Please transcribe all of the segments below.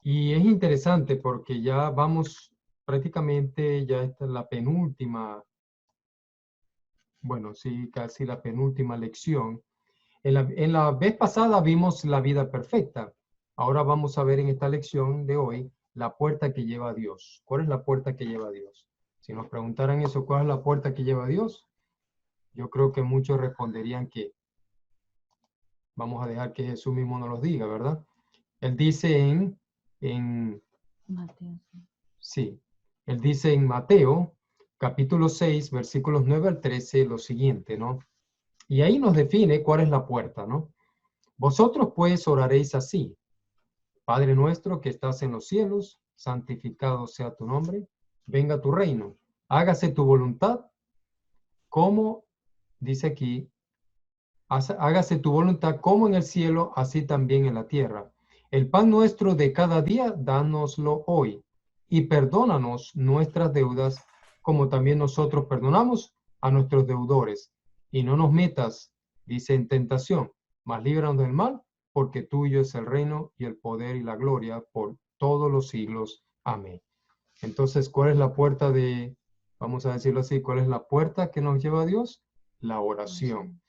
Y es interesante porque ya vamos prácticamente, ya esta es la penúltima, bueno, sí, casi la penúltima lección. En la vez pasada vimos la vida perfecta. Ahora vamos a ver en esta lección de hoy la puerta que lleva a Dios. ¿Cuál es la puerta que lleva a Dios? Si nos preguntaran eso, ¿cuál es la puerta que lleva a Dios? Yo creo que muchos responderían que vamos a dejar que Jesús mismo nos lo diga, ¿verdad? Él dice en Mateo. sí, él dice en Mateo, capítulo 6, versículos 9 al 13, lo siguiente, ¿no? Y ahí nos define cuál es la puerta, ¿no? Vosotros pues oraréis así: Padre nuestro que estás en los cielos, santificado sea tu nombre, venga tu reino, hágase tu voluntad, como dice aquí, hágase tu voluntad como en el cielo, así también en la tierra. El pan nuestro de cada día, dánoslo hoy, y perdónanos nuestras deudas, como también nosotros perdonamos a nuestros deudores. Y no nos metas, dice, en tentación, mas líbranos del mal, porque tuyo es el reino y el poder y la gloria por todos los siglos. Amén. Entonces, ¿cuál es la puerta vamos a decirlo así, cuál es la puerta que nos lleva a Dios? La oración.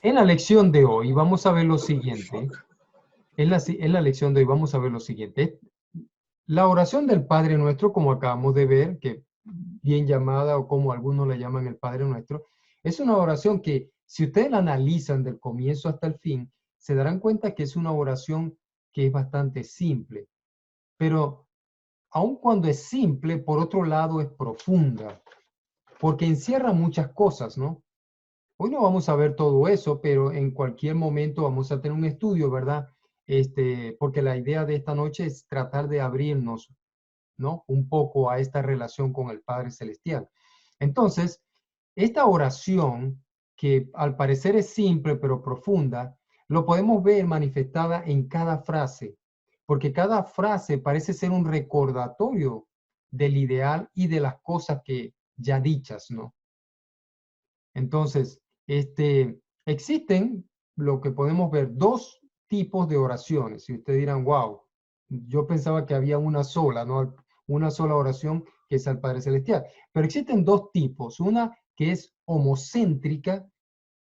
En la lección de hoy vamos a ver lo siguiente. En la lección de hoy vamos a ver lo siguiente. La oración del Padre Nuestro, como acabamos de ver, que bien llamada o como algunos la llaman el Padre Nuestro, es una oración que si ustedes la analizan del comienzo hasta el fin, se darán cuenta que es una oración que es bastante simple. Pero aun cuando es simple, por otro lado es profunda, porque encierra muchas cosas, ¿no? Hoy no vamos a ver todo eso, pero en cualquier momento vamos a tener un estudio, ¿verdad? Porque la idea de esta noche es tratar de abrirnos, ¿no? Un poco a esta relación con el Padre Celestial. Entonces, esta oración, que al parecer es simple pero profunda, lo podemos ver manifestada en cada frase, porque cada frase parece ser un recordatorio del ideal y de las cosas que ya dichas, ¿no? Entonces, existen lo que podemos ver dos tipos de oraciones. Y ustedes dirán, wow, yo pensaba que había una sola, ¿no? Una sola oración que es al Padre Celestial. Pero existen dos tipos, una que es homocéntrica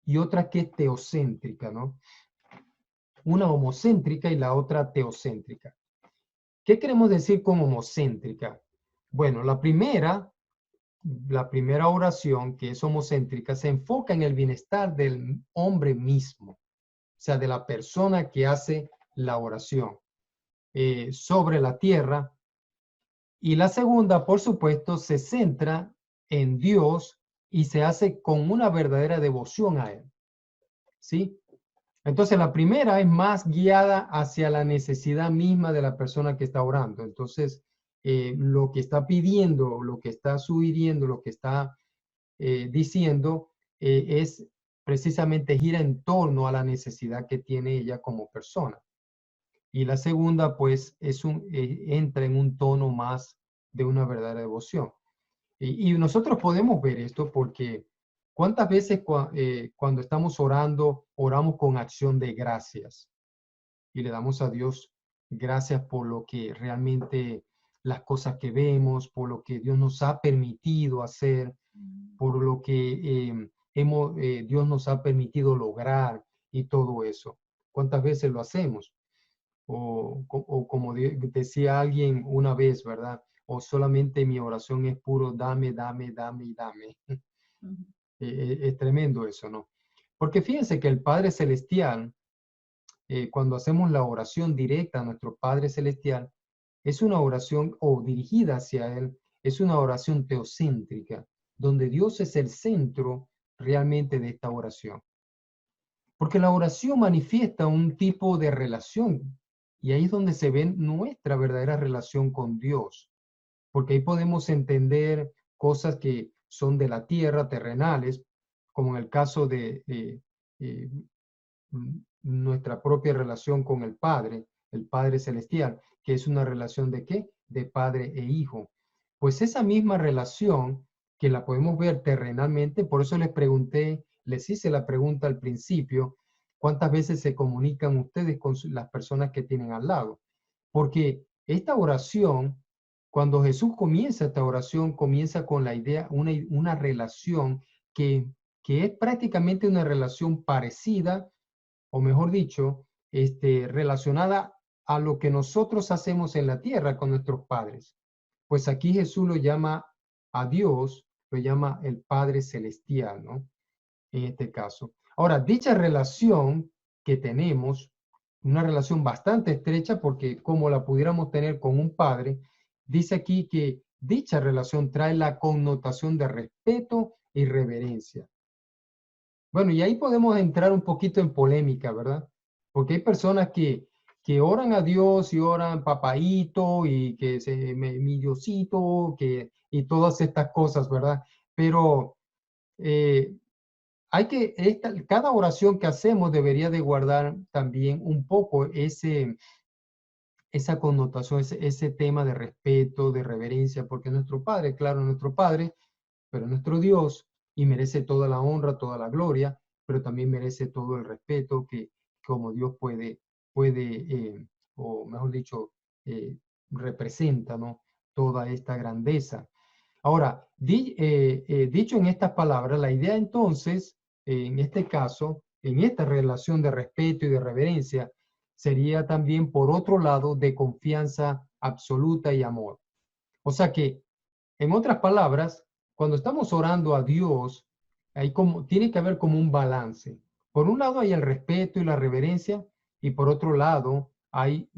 y otra que es teocéntrica, ¿no? Una homocéntrica y la otra teocéntrica. ¿Qué queremos decir con homocéntrica? Bueno, la primera oración, que es homocéntrica, se enfoca en el bienestar del hombre mismo, o sea, de la persona que hace la oración sobre la tierra. Y la segunda, por supuesto, se centra en Dios y se hace con una verdadera devoción a Él. ¿Sí? Entonces, la primera es más guiada hacia la necesidad misma de la persona que está orando. Entonces, lo que está pidiendo, lo que está sugiriendo, lo que está diciendo es precisamente gira en torno a la necesidad que tiene ella como persona. Y la segunda, pues, entra en un tono más de una verdadera devoción. Y nosotros podemos ver esto porque cuántas veces cuando estamos orando, oramos con acción de gracias y le damos a Dios gracias por lo que realmente las cosas que vemos, por lo que Dios nos ha permitido hacer, por lo que Dios nos ha permitido lograr y todo eso. ¿Cuántas veces lo hacemos? O como decía alguien una vez, ¿verdad? O solamente mi oración es puro dame, dame, dame y dame. Es tremendo eso, ¿no? Porque fíjense que el Padre Celestial, cuando hacemos la oración directa a nuestro Padre Celestial, es una oración o dirigida hacia Él, es una oración teocéntrica, donde Dios es el centro realmente de esta oración. Porque la oración manifiesta un tipo de relación Y ahí es donde se ve nuestra verdadera relación con Dios, porque ahí podemos entender cosas que son de la tierra, terrenales, como en el caso de eh, nuestra propia relación con el Padre Celestial, que es una relación de ¿qué? De padre e hijo. Pues esa misma relación que la podemos ver terrenalmente, por eso les pregunté, les hice la pregunta al principio, ¿cuántas veces se comunican ustedes con las personas que tienen al lado? Porque esta oración, cuando Jesús comienza esta oración, comienza con la idea, una relación que es prácticamente una relación parecida, o mejor dicho, relacionada a lo que nosotros hacemos en la tierra con nuestros padres. Pues aquí Jesús lo llama a Dios, lo llama el Padre Celestial, ¿no? En este caso. Ahora, dicha relación que tenemos, una relación bastante estrecha, porque como la pudiéramos tener con un padre, dice aquí que dicha relación trae la connotación de respeto y reverencia. Bueno, y ahí podemos entrar un poquito en polémica, ¿verdad? Porque hay personas que oran a Dios y oran papaíto y que mi Diosito, y todas estas cosas, ¿verdad? Pero eh, hay que, cada oración que hacemos debería de guardar también un poco esa connotación, ese tema de respeto, de reverencia, porque nuestro Padre, claro, nuestro Padre, pero nuestro Dios, y merece toda la honra, toda la gloria, pero también merece todo el respeto que como Dios o mejor dicho, representa, ¿no? Toda esta grandeza. Ahora, dicho en estas palabras, la idea entonces, en este caso, en esta relación de respeto y de reverencia, sería también, por otro lado, de confianza absoluta y amor. O sea que, en otras palabras, cuando estamos orando a Dios, tiene que haber como un balance. Por un lado hay el respeto y la reverencia, y por otro lado hay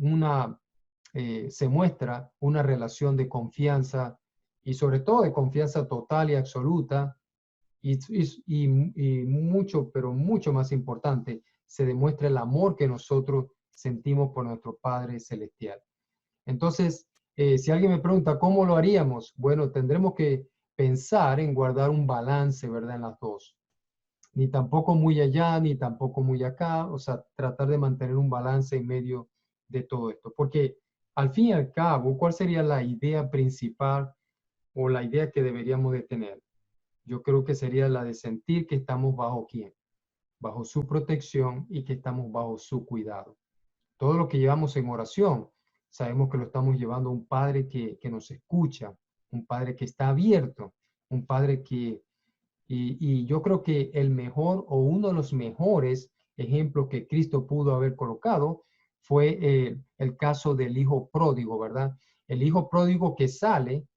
se muestra una relación de confianza y sobre todo de confianza total y absoluta, y mucho, pero mucho más importante, se demuestra el amor que nosotros sentimos por nuestro Padre Celestial. Entonces, si alguien me pregunta cómo lo haríamos, bueno, tendremos que pensar en guardar un balance, ¿verdad? En las dos. Ni tampoco muy allá, ni tampoco muy acá, o sea, tratar de mantener un balance en medio de todo esto. Porque al fin y al cabo, ¿cuál sería la idea principal o la idea que deberíamos de tener? Yo creo que sería la de sentir que estamos bajo quién, bajo su protección y que estamos bajo su cuidado. Todo lo que llevamos en oración, sabemos que lo estamos llevando a un Padre que nos escucha, un Padre que está abierto, un Padre y yo creo que el mejor o uno de los mejores ejemplos que Cristo pudo haber colocado fue el caso del hijo pródigo, ¿verdad? El hijo pródigo que sale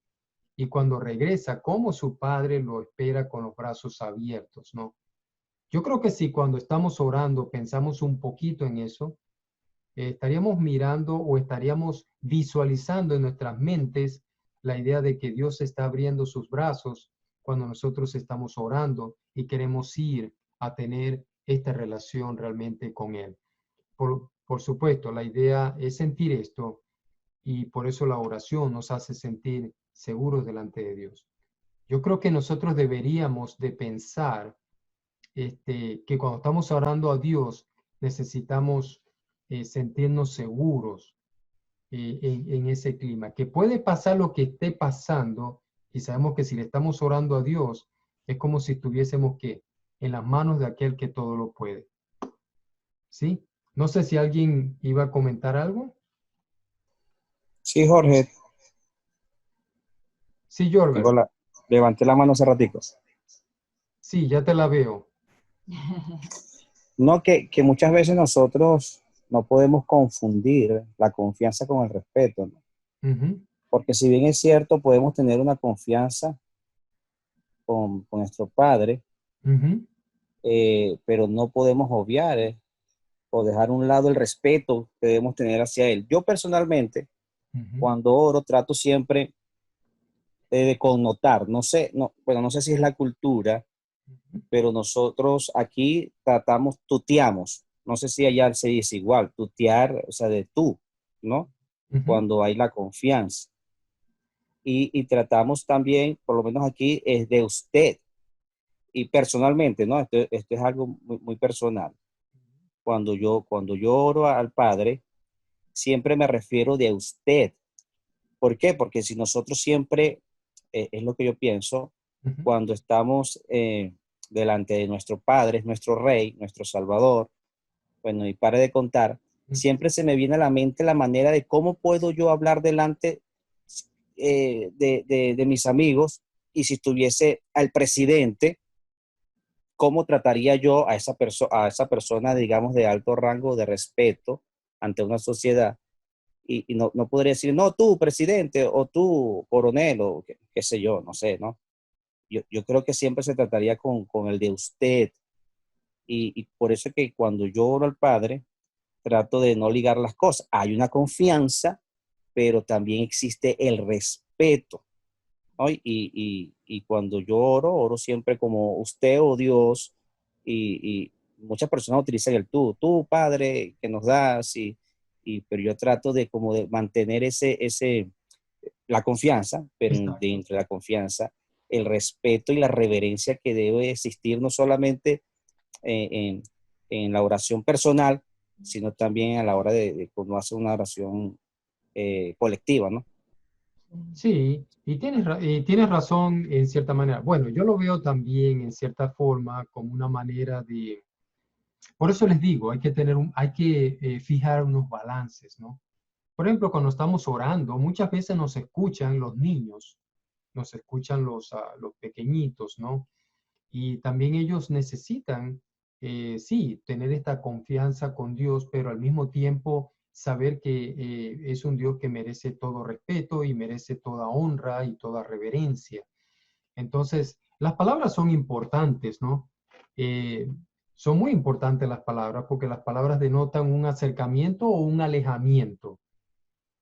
y cuando regresa, como su padre lo espera con los brazos abiertos, ¿no? Yo creo que si cuando estamos orando pensamos un poquito en eso, estaríamos mirando o estaríamos visualizando en nuestras mentes la idea de que Dios está abriendo sus brazos cuando nosotros estamos orando y queremos ir a tener esta relación realmente con Él. Por supuesto, la idea es sentir esto y por eso la oración nos hace sentir seguros delante de Dios. Yo creo que nosotros deberíamos de pensar que cuando estamos orando a Dios necesitamos sentirnos seguros en ese clima, que puede pasar lo que esté pasando y sabemos que si le estamos orando a Dios es como si estuviésemos que en las manos de aquel que todo lo puede. ¿Sí? No sé si alguien iba a comentar algo. Sí, Jorge, Sí, Jorber. levanté la mano hace ratico. Sí, ya te la veo. No, que muchas veces nosotros no podemos confundir la confianza con el respeto, ¿no? Ujú, Porque si bien es cierto, podemos tener una confianza con nuestro Padre, ujú, pero no podemos obviar o dejar a un lado el respeto que debemos tener hacia Él. Yo personalmente, ujú, cuando oro, trato siempre de connotar, no sé, no, bueno, no sé si es la cultura, ujú. pero nosotros aquí tuteamos, no sé si allá se dice igual, tutear, o sea, de tú. ¿no? Ujú, Cuando hay la confianza. Y tratamos también, por lo menos aquí, es de usted. Y personalmente, ¿no? Esto es algo muy, muy personal. Cuando yo oro al Padre, siempre me refiero de usted. ¿Por qué? Porque si nosotros siempre, es lo que yo pienso, ujú, cuando estamos delante de nuestro Padre, nuestro Rey, nuestro Salvador, bueno, y pare de contar, ujú. siempre se me viene a la mente la manera de cómo puedo yo hablar delante de mis amigos, y si estuviese al presidente, cómo trataría yo a esa persona, digamos, de alto rango de respeto ante una sociedad. Y no, no podría decir, no, tú, presidente, o tú, coronel, o qué sé yo, no sé, ¿no? Yo creo que siempre se trataría con el de usted. Y por eso es que cuando yo oro al Padre, trato de no ligar las cosas. Hay una confianza, pero también existe el respeto, ¿no? Y cuando yo oro, oro siempre como usted o Dios, y muchas personas utilizan el tú, Padre, que nos das, pero yo trato de como de mantener la confianza, pero Exacto. dentro de la confianza, el respeto y la reverencia que debe existir no solamente en, en la oración personal, sino también a la hora de cuando hace una oración colectiva, ¿no? Sí, y tienes razón en cierta manera. Bueno, yo lo veo también en cierta forma como una manera de, por eso les digo, hay que fijar unos balances, ¿no? Por ejemplo, cuando estamos orando, muchas veces nos escuchan los niños, nos escuchan los pequeñitos, ¿no? Y también ellos necesitan, sí, tener esta confianza con Dios, pero al mismo tiempo saber que es un Dios que merece todo respeto y merece toda honra y toda reverencia. Entonces, las palabras son importantes, ¿no? Eh, son muy importantes las palabras porque las palabras denotan un acercamiento o un alejamiento.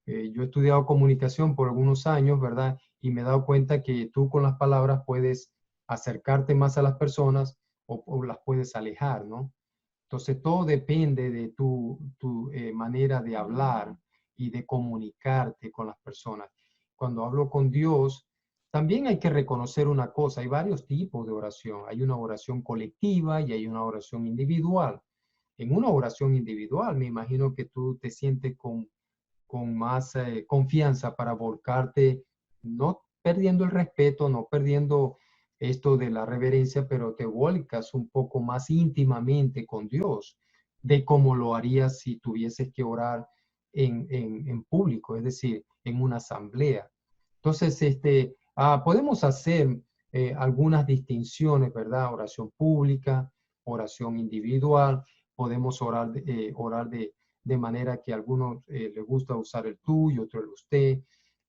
Yo he estudiado comunicación por algunos años, ¿verdad? Y me he dado cuenta que tú con las palabras puedes acercarte más a las personas o las puedes alejar, ¿no? Entonces, todo depende de tu manera de hablar y de comunicarte con las personas. Cuando hablo con Dios, también hay que reconocer una cosa, hay varios tipos de oración. Hay una oración colectiva y hay una oración individual. En una oración individual, me imagino que tú te sientes con más confianza para volcarte, no perdiendo el respeto, no perdiendo esto de la reverencia, pero te volcas un poco más íntimamente con Dios, de cómo lo harías si tuvieses que orar en público, es decir, en una asamblea. Entonces, podemos hacer algunas distinciones, ¿verdad? Oración pública, oración individual, podemos orar de manera que a algunos les gusta usar el tú y otros el usted.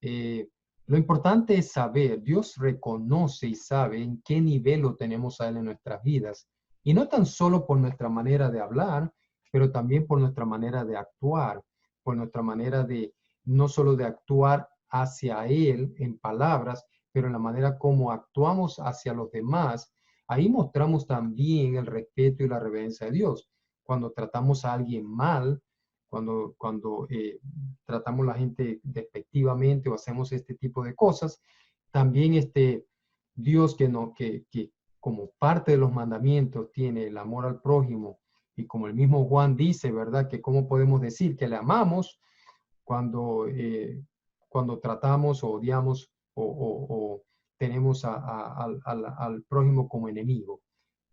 Eh, lo importante es saber, Dios reconoce y sabe en qué nivel lo tenemos a Él en nuestras vidas. Y no tan solo por nuestra manera de hablar, pero también por nuestra manera de actuar, por nuestra manera de no solo de actuar hacia Él en palabras, pero en la manera como actuamos hacia los demás. Ahí mostramos también el respeto y la reverencia de Dios. Cuando tratamos a alguien mal, cuando tratamos a la gente despectivamente o hacemos este tipo de cosas, también Dios que como parte de los mandamientos tiene el amor al prójimo y como el mismo Juan dice, ¿verdad? Que cómo podemos decir que le amamos cuando, cuando tratamos o odiamos o tenemos al prójimo como enemigo.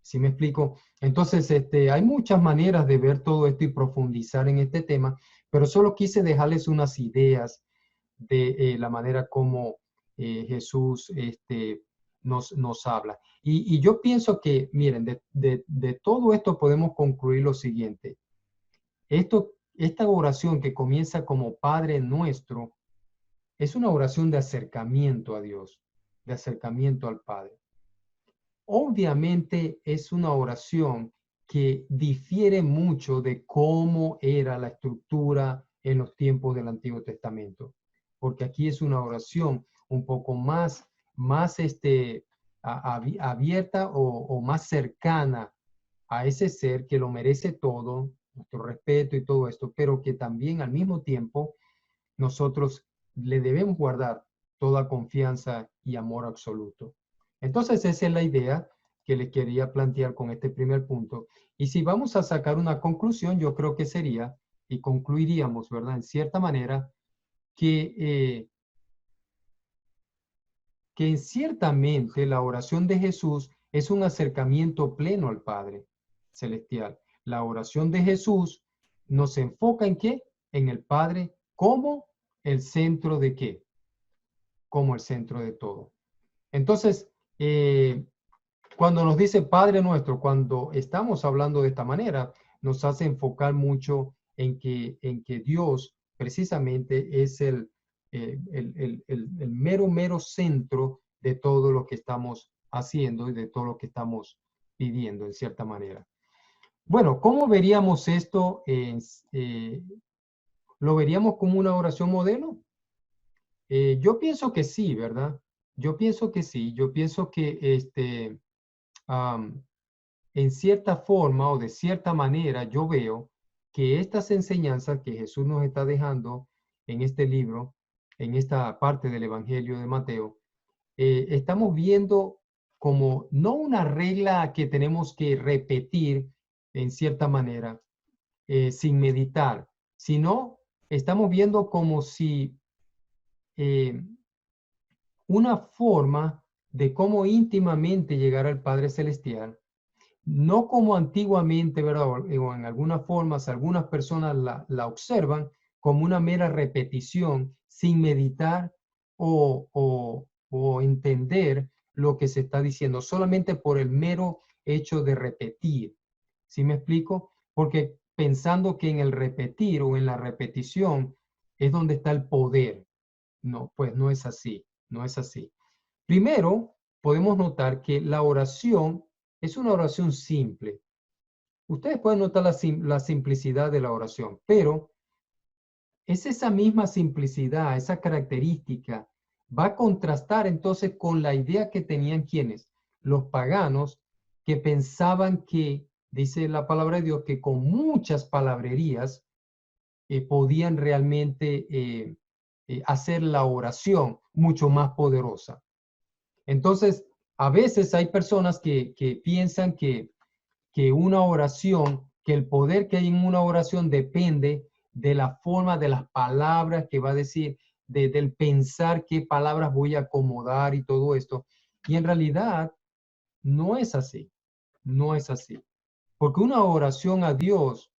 ¿Sí me explico? Entonces, hay muchas maneras de ver todo esto y profundizar en este tema, pero solo quise dejarles unas ideas de la manera como Jesús nos habla. Y yo pienso que, miren, de todo esto podemos concluir lo siguiente. Esta oración que comienza como Padre Nuestro es una oración de acercamiento a Dios, de acercamiento al Padre. Obviamente es una oración que difiere mucho de cómo era la estructura en los tiempos del Antiguo Testamento, porque aquí es una oración un poco más abierta o más cercana a ese ser que lo merece todo, nuestro respeto y todo esto, pero que también al mismo tiempo nosotros le debemos guardar toda confianza y amor absoluto. Entonces, esa es la idea que les quería plantear con este primer punto. Y si vamos a sacar una conclusión, yo creo que sería, y concluiríamos, ¿verdad? En cierta manera, que ciertamente la oración de Jesús es un acercamiento pleno al Padre Celestial. La oración de Jesús nos enfoca ¿en qué? En el Padre como el centro de qué? Como el centro de todo. Entonces, cuando nos dice Padre nuestro, cuando estamos hablando de esta manera, nos hace enfocar mucho en que Dios precisamente es el mero centro de todo lo que estamos haciendo y de todo lo que estamos pidiendo, en cierta manera. Bueno, ¿cómo veríamos esto? ¿Lo veríamos como una oración modelo? Yo pienso que sí, ¿verdad? Yo pienso que sí. Yo pienso que en cierta forma o de cierta manera yo veo que estas enseñanzas que Jesús nos está dejando en este libro, en esta parte del Evangelio de Mateo, estamos viendo como no una regla que tenemos que repetir en cierta manera sin meditar, sino estamos viendo como si una forma de cómo íntimamente llegar al Padre Celestial, no como antiguamente, ¿verdad? O en algunas formas, algunas personas la observan como una mera repetición sin meditar o entender lo que se está diciendo, solamente por el mero hecho de repetir. ¿Sí me explico? Porque pensando que en el repetir o en la repetición es donde está el poder. No, pues no es así, no es así. Primero, podemos notar que la oración es una oración simple. Ustedes pueden notar la simplicidad de la oración, pero es esa misma simplicidad, esa característica, va a contrastar entonces con la idea que tenían quienes, los paganos, que pensaban que, dice la palabra de Dios, que con muchas palabrerías podían realmente hacer la oración mucho más poderosa. Entonces, a veces hay personas que piensan que una oración, que el poder que hay en una oración depende de la forma de las palabras que va a decir, del pensar qué palabras voy a acomodar y todo esto. Y en realidad no es así, no es así. Porque una oración a Dios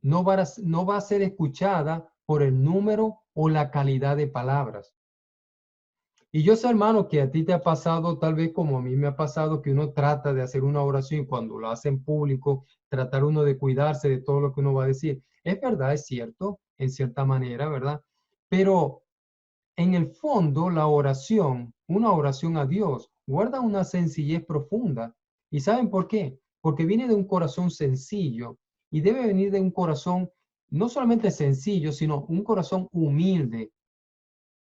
no va a ser escuchada por el número o la calidad de palabras. Y yo sé, hermano, que a ti te ha pasado, tal vez como a mí me ha pasado, que uno trata de hacer una oración y cuando lo hace en público, tratar uno de cuidarse de todo lo que uno va a decir. Es verdad, es cierto, en cierta manera, ¿verdad? Pero en el fondo, la oración, una oración a Dios, guarda una sencillez profunda. ¿Y saben por qué? Porque viene de un corazón sencillo y debe venir de un corazón no solamente sencillo, sino un corazón humilde,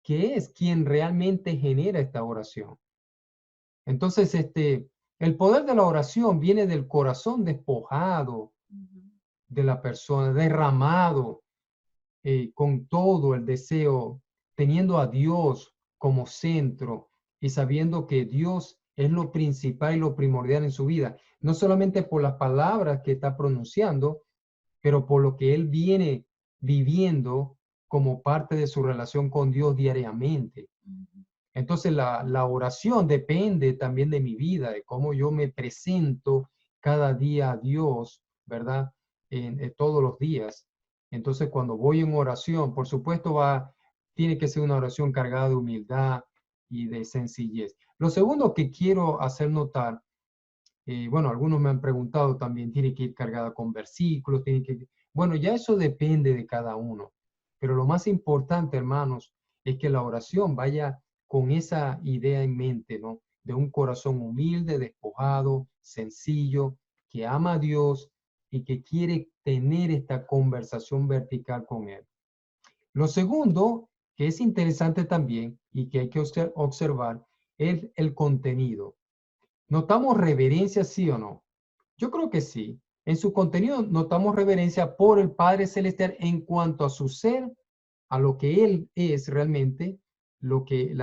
que es quien realmente genera esta oración. Entonces, el poder de la oración viene del corazón despojado de la persona, derramado con todo el deseo, teniendo a Dios como centro y sabiendo que Dios es lo principal y lo primordial en su vida, no solamente por las palabras que está pronunciando, pero por lo que él viene viviendo como parte de su relación con Dios diariamente. Entonces la oración depende también de mi vida, de cómo yo me presento cada día a Dios, ¿verdad? Todos los días. Entonces cuando voy en oración, por supuesto tiene que ser una oración cargada de humildad y de sencillez. Lo segundo que quiero hacer notar, bueno, algunos me han preguntado también, tiene que ir cargada con versículos, bueno, ya eso depende de cada uno. Pero lo más importante, hermanos, es que la oración vaya con esa idea en mente, ¿no? De un corazón humilde, despojado, sencillo, que ama a Dios y que quiere tener esta conversación vertical con Él. Lo segundo, que es interesante también y que hay que observar, es el contenido. ¿Notamos reverencia, sí o no? Yo creo que sí. En su contenido notamos reverencia por el Padre Celestial en cuanto a su ser, a lo que Él es realmente, lo que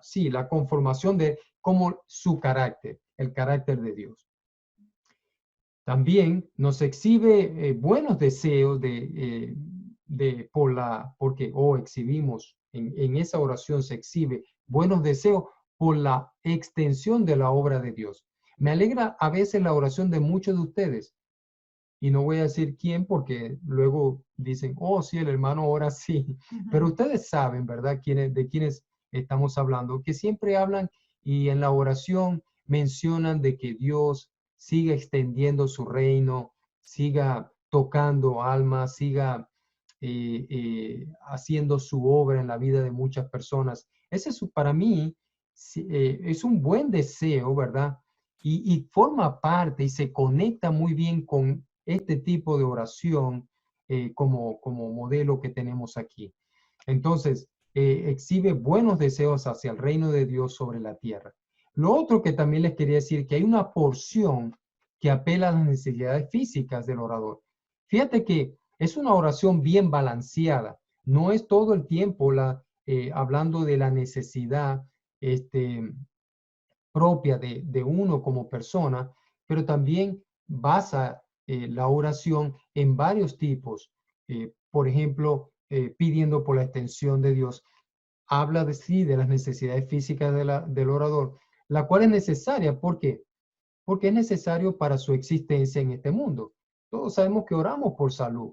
sí, la conformación de como su carácter, el carácter de Dios. También nos exhibe buenos deseos porque exhibimos, en esa oración se exhibe buenos deseos por la extensión de la obra de Dios. Me alegra a veces la oración de muchos de ustedes, y no voy a decir quién porque luego dicen, oh, sí, el hermano ora así, pero ustedes saben, ¿verdad? De quiénes estamos hablando, que siempre hablan y en la oración mencionan de que Dios siga extendiendo su reino, siga tocando almas, siga haciendo su obra en la vida de muchas personas. Ese es para mí, es un buen deseo, ¿verdad? Y forma parte y se conecta muy bien con este tipo de oración como modelo que tenemos aquí. Entonces, exhibe buenos deseos hacia el reino de Dios sobre la tierra. Lo otro que también les quería decir, que hay una porción que apela a las necesidades físicas del orador. Fíjate que es una oración bien balanceada. No es todo el tiempo hablando de la necesidad propia de uno como persona, pero también basa la oración en varios tipos. Por ejemplo, pidiendo por la extensión de Dios. Habla de sí, de las necesidades físicas del orador, la cual es necesaria. ¿Por qué? Porque es necesario para su existencia en este mundo. Todos sabemos que oramos por salud.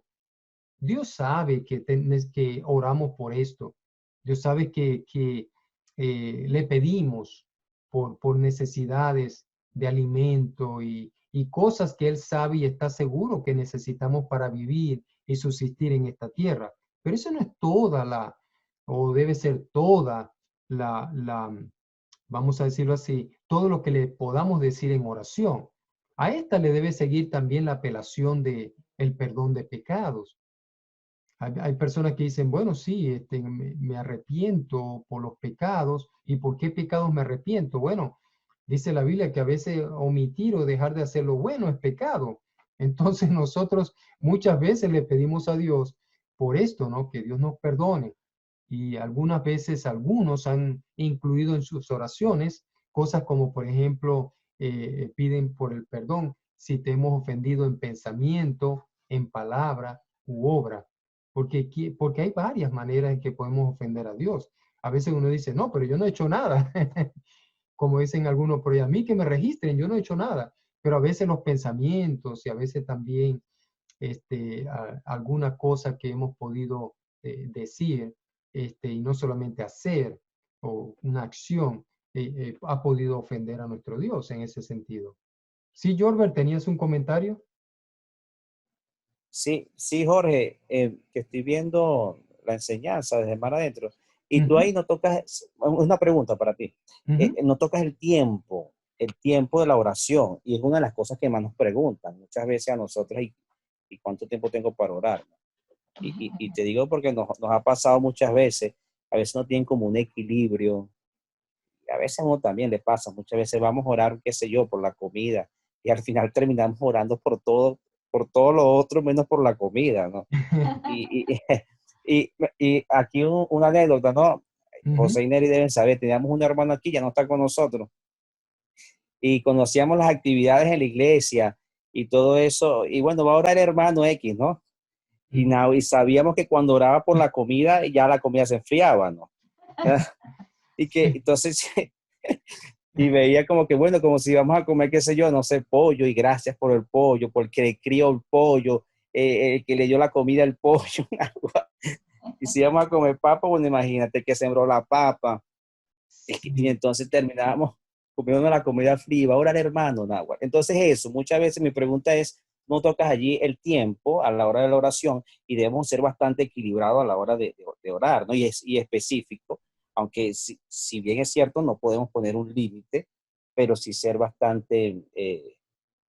Dios sabe que oramos por esto. Dios sabe que le pedimos por necesidades de alimento y cosas que Él sabe y está seguro que necesitamos para vivir y subsistir en esta tierra. Pero eso no es o debe ser toda vamos a decirlo así, todo lo que le podamos decir en oración. A esta le debe seguir también la apelación de el perdón de pecados. Hay personas que dicen, bueno, sí, me arrepiento por los pecados. ¿Y por qué pecados me arrepiento? Bueno, dice la Biblia que a veces omitir o dejar de hacer lo bueno es pecado. Entonces nosotros muchas veces le pedimos a Dios por esto, ¿no? Que Dios nos perdone. Y algunas veces algunos han incluido en sus oraciones cosas como, por ejemplo, piden por el perdón si te hemos ofendido en pensamiento, en palabra u obra. Porque hay varias maneras en que podemos ofender a Dios. A veces uno dice, no, pero yo no he hecho nada. Como dicen algunos, pero a mí que me registren, yo no he hecho nada. Pero a veces los pensamientos y a veces también alguna cosa que hemos podido decir y no solamente hacer o una acción ha podido ofender a nuestro Dios en ese sentido. Sí, Jorbert, ¿tenías un comentario? Sí, sí, Jorge, que estoy viendo la enseñanza desde mar adentro. Y tú Ujú, ahí no tocas, una pregunta para ti, ujú, no tocas el tiempo de la oración. Y es una de las cosas que más nos preguntan muchas veces a nosotros, ¿y cuánto tiempo tengo para orar? Y te digo porque nos ha pasado muchas veces, a veces no tienen como un equilibrio, a veces a uno también le pasa, muchas veces vamos a orar, qué sé yo, por la comida, y al final terminamos orando por todo lo otro menos por la comida, ¿no? Y, y, y aquí una anécdota, ¿no? ujú. José y Neri deben saber, teníamos un hermano aquí, ya no está con nosotros, y conocíamos las actividades en la iglesia y todo eso, y bueno, va a orar el hermano X, ¿no? Y sabíamos que cuando oraba por la comida, ya la comida se enfriaba, ¿no? Y que Sí. entonces y veía como que, bueno, como si íbamos a comer, qué sé yo, no sé, pollo, y gracias por el pollo, porque le crió el pollo, el que le dio la comida al pollo. Y si íbamos a comer papa, bueno, imagínate que sembró la papa, y Sí. entonces terminábamos comiendo la comida fría, va a orar hermano, Nahuatl. Entonces eso, muchas veces mi pregunta es, no tocas allí el tiempo a la hora de la oración y debemos ser bastante equilibrados a la hora de orar, ¿no? Y específico, aunque si bien es cierto, no podemos poner un límite, pero sí ser bastante,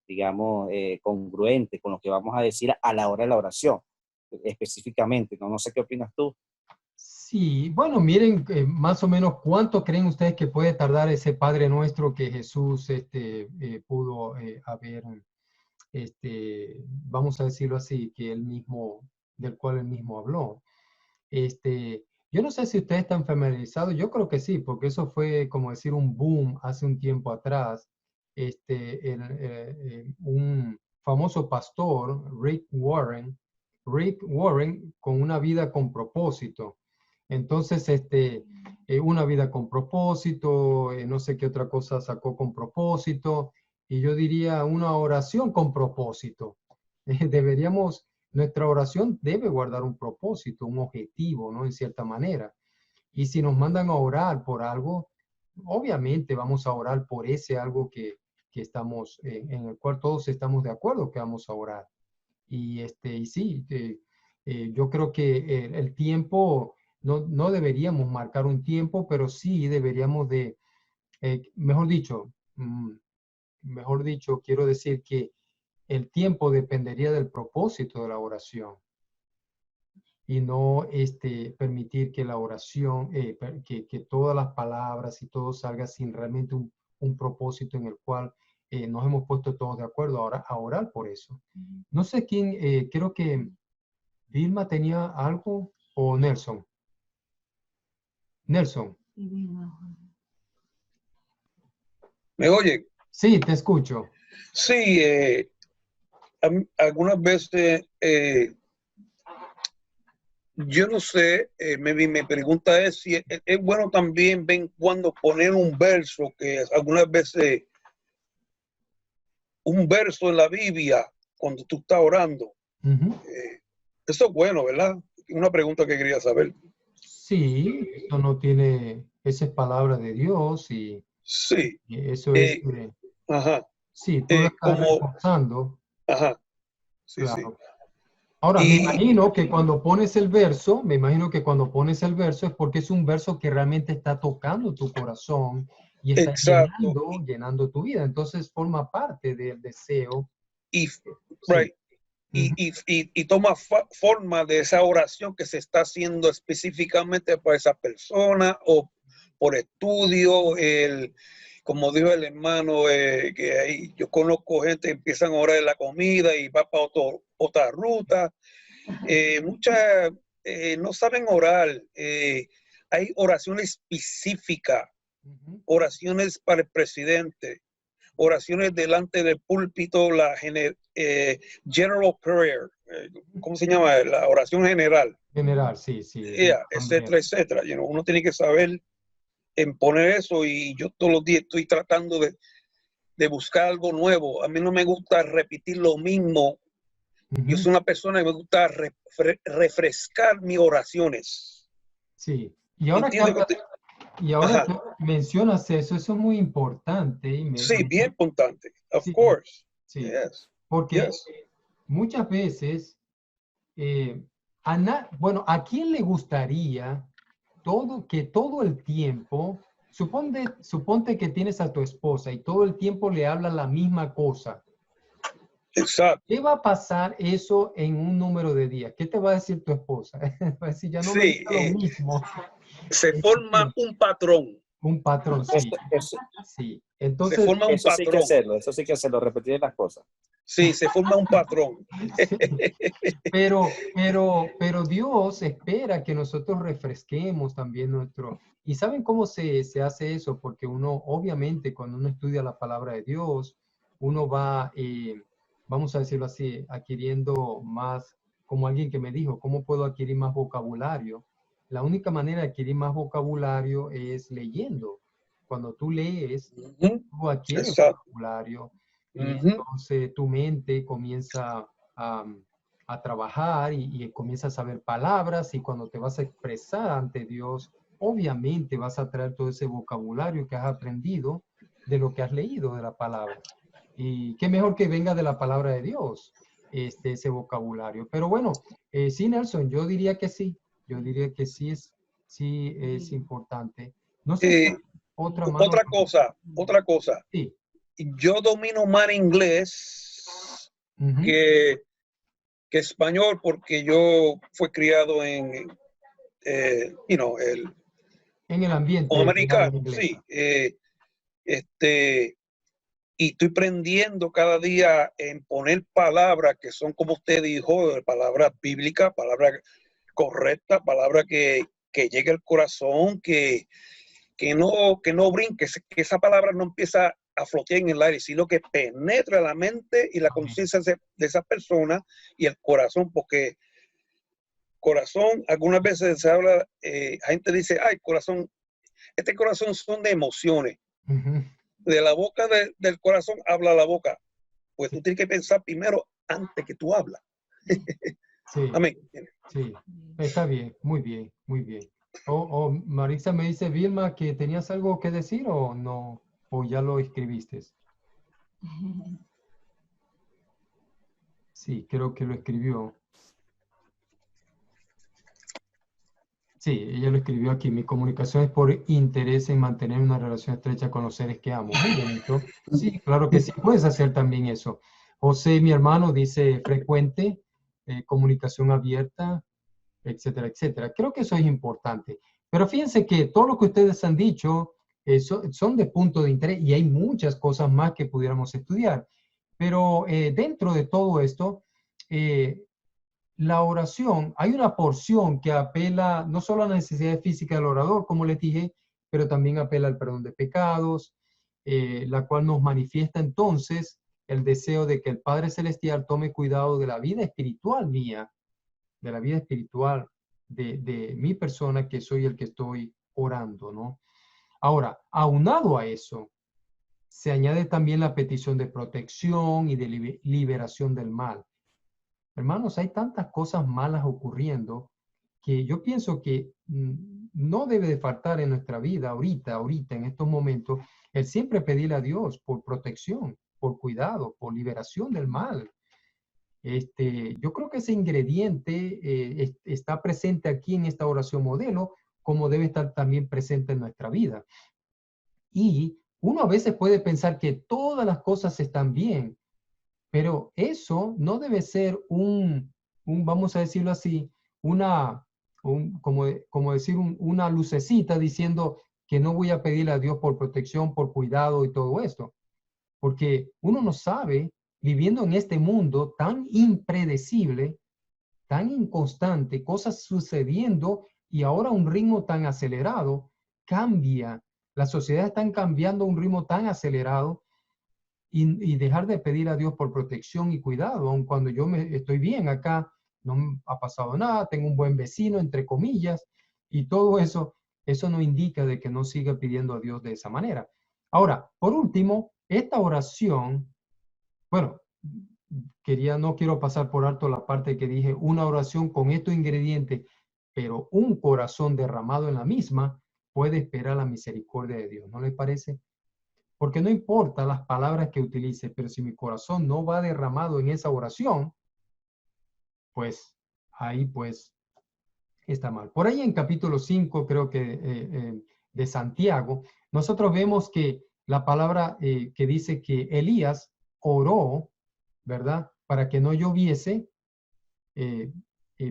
digamos, congruente con lo que vamos a decir a la hora de la oración, específicamente, ¿no? No sé qué opinas tú. Sí, bueno, miren más o menos cuánto creen ustedes que puede tardar ese Padre Nuestro que Jesús pudo haber, vamos a decirlo así, del cual él mismo habló. Yo no sé si ustedes están familiarizados, yo creo que sí, porque eso fue como decir un boom hace un tiempo atrás. Un famoso pastor, Rick Warren, con una vida con propósito. Entonces, una vida con propósito, no sé qué otra cosa sacó con propósito, y yo diría una oración con propósito. Deberíamos, nuestra oración debe guardar un propósito, un objetivo, ¿no? En cierta manera. Y si nos mandan a orar por algo, obviamente vamos a orar por ese algo que estamos, en el cual todos estamos de acuerdo que vamos a orar. Y sí, yo creo que el tiempo, no deberíamos marcar un tiempo, pero sí deberíamos de, mejor dicho, quiero decir que el tiempo dependería del propósito de la oración y no permitir que la oración, que todas las palabras y todo salga sin realmente un propósito en el cual nos hemos puesto todos de acuerdo ahora a orar por eso. No sé quién, creo que Vilma tenía algo o Nelson. Nelson. ¿Me oye? Sí, te escucho. Sí, algunas veces yo no sé, mi pregunta es si es bueno también ven cuando poner un verso, que algunas veces un verso en la Biblia, cuando tú estás orando. Eso es bueno, ¿verdad? Una pregunta que quería saber. Sí, eso no tiene, esa es palabra de Dios y Sí. eso es, Ajá. sí, tú lo estás reforzando, Ajá. Sí, sí. claro. Ahora, me imagino que cuando pones el verso, es porque es un verso que realmente está tocando tu corazón y está Exacto. llenando tu vida. Entonces forma parte del deseo. Y, Sí. y toma forma de esa oración que se está haciendo específicamente para esa persona o por estudio. Como dijo el hermano, que ahí yo conozco gente que empiezan a orar de la comida y va para otra ruta. Muchas no saben orar. Hay oraciones específicas, oraciones para el presidente, oraciones delante del púlpito, la general prayer, ¿cómo se llama? La oración general. General, sí, sí. Etcétera, etcétera. Uno tiene que saber en poner eso y yo todos los días estoy tratando de buscar algo nuevo. A mí no me gusta repetir lo mismo. Yo soy una persona que me gusta refrescar mis oraciones. Sí. Y ahora que mencionas eso, eso es muy importante. Sí, bien importante. Of course. Sí. Yes. Porque muchas veces, bueno, ¿a quién le gustaría que todo el tiempo, suponte que tienes a tu esposa y todo el tiempo le habla la misma cosa? Exacto. ¿Qué va a pasar eso en un número de días? ¿Qué te va a decir tu esposa? Va a decir, ya no me dice lo mismo. Se forma un patrón. Un patrón, sí. Sí. Entonces, se forma un patrón. Sí que hacerlo, eso sí que hacerlo, repetir las cosas. Sí, se forma un patrón. Sí. Pero Dios espera que nosotros refresquemos también nuestro... ¿Y saben cómo se hace eso? Porque uno, obviamente, cuando uno estudia la palabra de Dios, uno va, vamos a decirlo así, adquiriendo más, como alguien que me dijo, ¿cómo puedo adquirir más vocabulario? La única manera de adquirir más vocabulario es leyendo. Cuando tú lees, tú adquieres vocabulario y entonces tu mente comienza a trabajar y comienzas a ver palabras y cuando te vas a expresar ante Dios, obviamente vas a traer todo ese vocabulario que has aprendido de lo que has leído de la palabra. Y qué mejor que venga de la palabra de Dios, ese vocabulario. Pero bueno, sí, Nelson, yo diría que sí. Yo diría que sí es importante. No sé si otra cosa. Sí. Yo domino más inglés que español porque yo fui criado en, en el ambiente americano, sí. Y estoy aprendiendo cada día en poner palabras que son, como usted dijo, palabras bíblicas, palabras correcta, palabra que llegue al corazón, que no brinque, que esa palabra no empieza a flotear en el aire, sino que penetre la mente y la conciencia de esa persona y el corazón, porque corazón, algunas veces se habla, la gente dice, ay, corazón, este corazón son de emociones. De la boca del corazón habla la boca. Pues tú tienes que pensar primero antes que tú hablas. Sí, Amén. sí, está bien, muy bien, muy bien. Marisa me dice, Vilma, que tenías algo que decir o no, o ya lo escribiste. Sí, creo que lo escribió. Sí, ella lo escribió aquí. Mi comunicación es por interés en mantener una relación estrecha con los seres que amo. Muy bonito. Sí, claro que sí, puedes hacer también eso. José, mi hermano, dice frecuente, comunicación abierta, etcétera, etcétera. Creo que eso es importante. Pero fíjense que todo lo que ustedes han dicho son de punto de interés y hay muchas cosas más que pudiéramos estudiar. Pero dentro de todo esto, la oración, hay una porción que apela no solo a la necesidad física del orador, como les dije, pero también apela al perdón de pecados, la cual nos manifiesta entonces el deseo de que el Padre Celestial tome cuidado de la vida espiritual mía, de la vida espiritual de mi persona, que soy el que estoy orando, ¿no? Ahora, aunado a eso, se añade también la petición de protección y de liberación del mal. Hermanos, hay tantas cosas malas ocurriendo que yo pienso que no debe de faltar en nuestra vida ahorita, en estos momentos, el siempre pedirle a Dios por protección, por cuidado, por liberación del mal. Yo creo que ese ingrediente está presente aquí en esta oración modelo, como debe estar también presente en nuestra vida. Y uno a veces puede pensar que todas las cosas están bien, pero eso no debe ser vamos a decirlo así, como decir una lucecita diciendo que no voy a pedirle a Dios por protección, por cuidado y todo esto. Porque uno no sabe, viviendo en este mundo tan impredecible, tan inconstante, cosas sucediendo y ahora un ritmo tan acelerado, cambia. La sociedad está cambiando a un ritmo tan acelerado y dejar de pedir a Dios por protección y cuidado, aun cuando yo estoy bien acá, no me ha pasado nada, tengo un buen vecino, entre comillas, y todo eso, eso no indica de que no siga pidiendo a Dios de esa manera. Ahora, por último, esta oración, bueno, no quiero pasar por alto la parte que dije, una oración con estos ingredientes, pero un corazón derramado en la misma puede esperar la misericordia de Dios, ¿no les parece? Porque no importa las palabras que utilice, pero si mi corazón no va derramado en esa oración, pues ahí pues está mal. Por ahí en capítulo 5, creo que de Santiago, nosotros vemos que la palabra que dice que Elías oró, ¿verdad? Para que no lloviese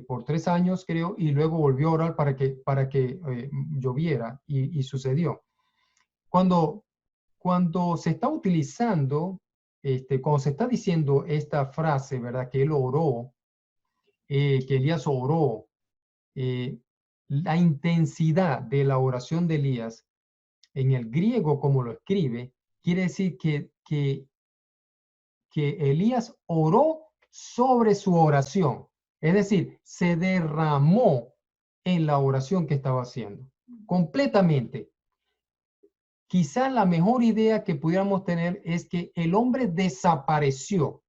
por 3 años, creo, y luego volvió a orar para que lloviera y sucedió. Cuando se está utilizando, cuando se está diciendo esta frase, ¿verdad? Que él oró, que Elías oró, la intensidad de la oración de Elías, en el griego como lo escribe, quiere decir que Elías oró sobre su oración. Es decir, se derramó en la oración que estaba haciendo, completamente. Quizás la mejor idea que pudiéramos tener es que el hombre desapareció.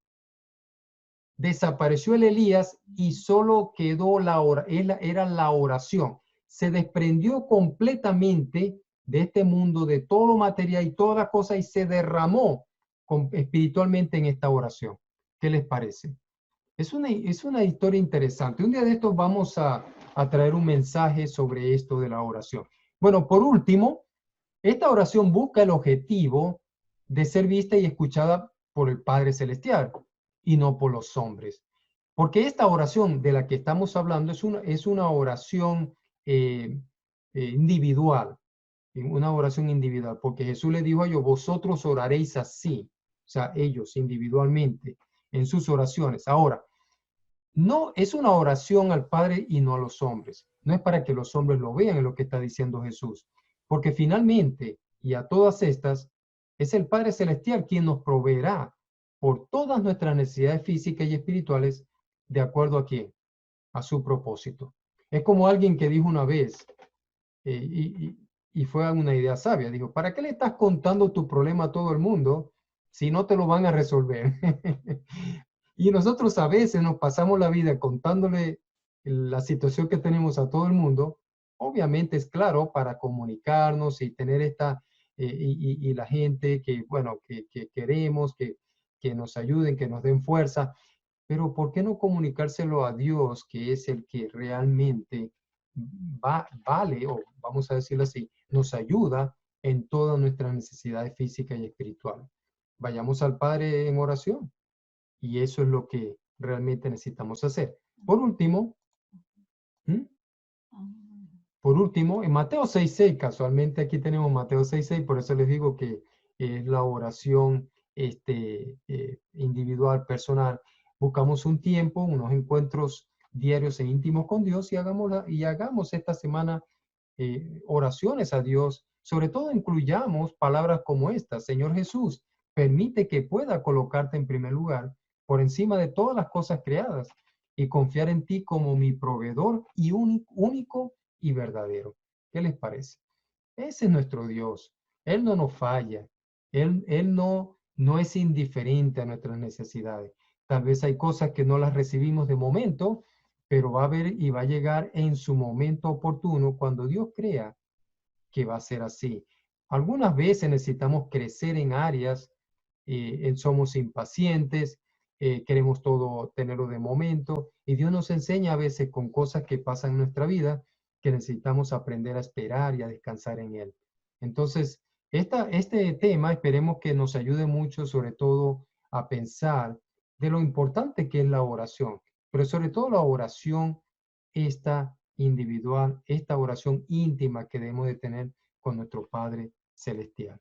Desapareció el Elías y solo quedó era la oración. Se desprendió completamente de este mundo, de todo lo material y toda la cosa y se derramó espiritualmente en esta oración. ¿Qué les parece? Es una historia interesante. Un día de estos vamos a traer un mensaje sobre esto de la oración. Bueno, por último, esta oración busca el objetivo de ser vista y escuchada por el Padre Celestial y no por los hombres. Porque esta oración de la que estamos hablando es una oración individual, una oración individual, porque Jesús le dijo a ellos, vosotros oraréis así, o sea, ellos individualmente, en sus oraciones. Ahora, No, es una oración al Padre y no a los hombres. No es para que los hombres lo vean en lo que está diciendo Jesús. Porque finalmente, y a todas estas, es el Padre Celestial quien nos proveerá por todas nuestras necesidades físicas y espirituales, de acuerdo a quién, a su propósito. Es como alguien que dijo una vez, y fue una idea sabia, dijo, ¿para qué le estás contando tu problema a todo el mundo si no te lo van a resolver? Y nosotros a veces nos pasamos la vida contándole la situación que tenemos a todo el mundo. Obviamente es claro para comunicarnos y tener esta, y la gente que, bueno, que queremos, que nos ayuden, que nos den fuerza. Pero ¿por qué no comunicárselo a Dios, que es el que realmente vale, o vamos a decirlo así, nos ayuda en todas nuestras necesidades físicas y espirituales? Vayamos al Padre en oración. Y eso es lo que realmente necesitamos hacer. Por último, ¿hmm? Por último, en Mateo 6:6, casualmente aquí tenemos Mateo 6:6, por eso les digo que es la oración individual, personal. Buscamos un tiempo, unos encuentros diarios e íntimos con Dios y hagamos esta semana oraciones a Dios. Sobre todo incluyamos palabras como esta: Señor Jesús, permite que pueda colocarte en primer lugar por encima de todas las cosas creadas y confiar en ti como mi proveedor y único y verdadero. ¿Qué les parece? Ese es nuestro Dios. Él no nos falla. Él no es indiferente a nuestras necesidades. Tal vez hay cosas que no las recibimos de momento, pero va a haber y va a llegar en su momento oportuno cuando Dios crea que va a ser así. Algunas veces necesitamos crecer en áreas, somos impacientes, queremos todo tenerlo de momento, y Dios nos enseña a veces con cosas que pasan en nuestra vida que necesitamos aprender a esperar y a descansar en Él. Entonces, este tema esperemos que nos ayude mucho, sobre todo a pensar de lo importante que es la oración, pero sobre todo la oración esta individual, esta oración íntima que debemos de tener con nuestro Padre Celestial.